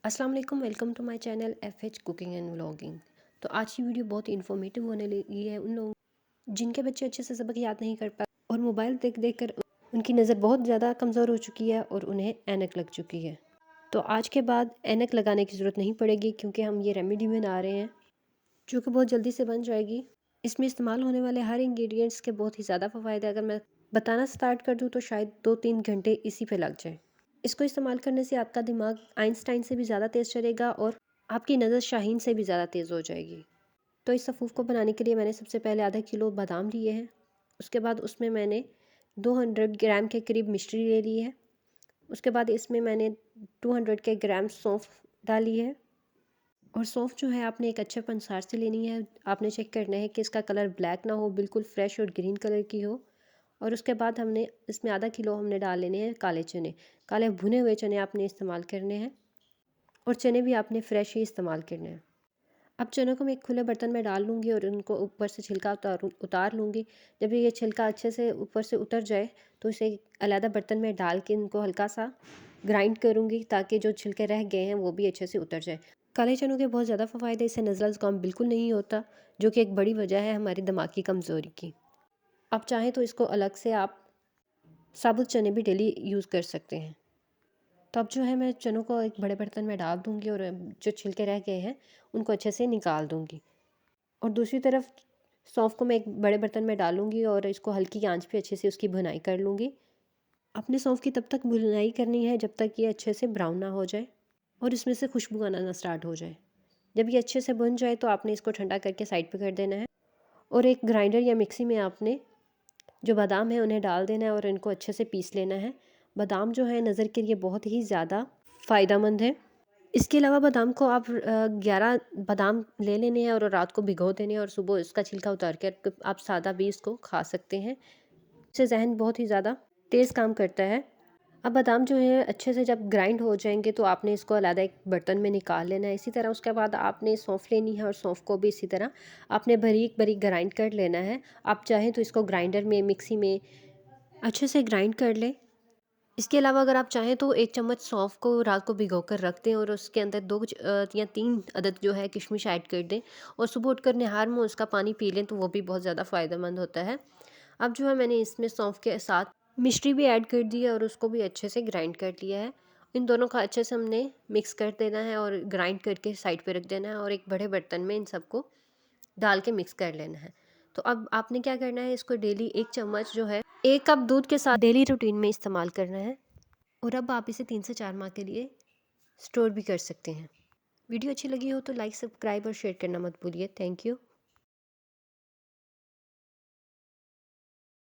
अस्सलाम वालेकुम, welcome to my channel FH cooking and vlogging. तो आज की वीडियो बहुत इन्फॉर्मेटिव होने लगी है उन लोगों जिनके बच्चे अच्छे से सबक याद नहीं कर पाए और मोबाइल देख देख कर उनकी नज़र बहुत ज़्यादा कमज़ोर हो चुकी है और उन्हें ऐनक लग चुकी है। तो आज के बाद ऐनक लगाने की ज़रूरत नहीं पड़ेगी क्योंकि हम ये रेमेडी बना रहे हैं जो कि बहुत जल्दी से बन जाएगी। इसमें इस्तेमाल होने वाले हर इंग्रेडिएंट्स के बहुत ही ज़्यादा फ़वाइद है। अगर मैं बताना स्टार्ट कर दूँ तो शायद 2-3 घंटे इसी पे लग जाए। इसको इस्तेमाल करने से आपका दिमाग आइंस्टाइन से भी ज़्यादा तेज़ चलेगा और आपकी नज़र शाहीन से भी ज़्यादा तेज़ हो जाएगी। तो इस सफ़ूफ़ को बनाने के लिए मैंने सबसे पहले आधा किलो बादाम लिए हैं। उसके बाद उसमें मैंने 200 ग्राम के करीब मिश्री ले ली है। उसके बाद इसमें मैंने 200 के ग्राम सौंफ डाली है और सौंफ जो है आपने एक अच्छे पंसार से लेनी है। आपने चेक करना है कि इसका कलर ब्लैक ना हो, बिल्कुल फ्रेश और ग्रीन कलर की हो। और उसके बाद हमने इसमें आधा किलो हमने डाल लेने हैं काले चने। काले भुने हुए चने आपने इस्तेमाल करने हैं और चने भी आपने फ्रेश ही इस्तेमाल करने हैं। अब चनों को मैं एक खुले बर्तन में डाल लूँगी और उनको ऊपर से छिलका उतार लूँगी। जब ये छिलका अच्छे से ऊपर से उतर जाए तो इसे एक अलग बर्तन में डाल के इनको हल्का सा ग्राइंड करूँगी ताकि जो छिलके रह गए हैं वो भी अच्छे से उतर जाए। काले चनों के बहुत ज़्यादा फ़वाइद है। इससे नज़ला ज़ुकाम बिल्कुल नहीं होता, जो कि एक बड़ी वजह है हमारी दिमाग की कमज़ोरी की। आप चाहें तो इसको अलग से आप साबुत चने भी डेली यूज़ कर सकते हैं। तो अब जो है मैं चनों को एक बड़े बर्तन में डाल दूँगी और जो छिलके रह गए हैं उनको अच्छे से निकाल दूँगी। और दूसरी तरफ सौंफ को मैं एक बड़े बर्तन में डालूँगी और इसको हल्की आंच पे अच्छे से उसकी भुनाई कर लूँगी। अपने सौंफ की तब तक भुनाई करनी है जब तक ये अच्छे से ब्राउन ना हो जाए और इसमें से खुशबू आना ना स्टार्ट हो जाए। जब ये अच्छे से भुन जाए तो आपने इसको ठंडा करके साइड पे कर देना है और एक ग्राइंडर या मिक्सी में आपने जो बादाम है उन्हें डाल देना है और इनको अच्छे से पीस लेना है। बादाम जो है नज़र के लिए बहुत ही ज़्यादा फ़ायदेमंद है। इसके अलावा बादाम को आप 11 बादाम ले लेने हैं और रात को भिगो देने हैं और सुबह इसका छिलका उतार कर आप सादा भी इसको खा सकते हैं। इससे ज़हन बहुत ही ज़्यादा तेज़ काम करता है। अब बादाम जो है अच्छे से जब ग्राइंड हो जाएंगे तो आपने इसको अलग एक बर्तन में निकाल लेना है। इसी तरह उसके बाद आपने सौंफ लेनी है और सौंफ को भी इसी तरह आपने बारीक बारीक ग्राइंड कर लेना है। आप चाहें तो इसको ग्राइंडर में मिक्सी में अच्छे से ग्राइंड कर लें। इसके अलावा अगर आप चाहें तो 1 चम्मच सौंफ को रात को भिगो कर रख दें और उसके अंदर 2 या 3 अदद जो है किशमिश ऐड कर दें और सुबह उठकर निहार में उसका पानी पी लें तो वो भी बहुत ज़्यादा फ़ायदेमंद होता है। अब जो है मैंने इसमें सौंफ के साथ मिश्री भी ऐड कर दी है और उसको भी अच्छे से ग्राइंड कर लिया है। इन दोनों का अच्छे से हमने मिक्स कर देना है और ग्राइंड करके साइड पे रख देना है और एक बड़े बर्तन में इन सबको डाल के मिक्स कर लेना है। तो अब आपने क्या करना है, इसको डेली 1 चम्मच जो है 1 कप दूध के साथ डेली रूटीन में इस्तेमाल करना है और अब आप इसे 3 से 4 माह के लिए स्टोर भी कर सकते हैं। वीडियो अच्छी लगी हो तो लाइक, सब्सक्राइब और शेयर करना मत भूलिए। Thank you.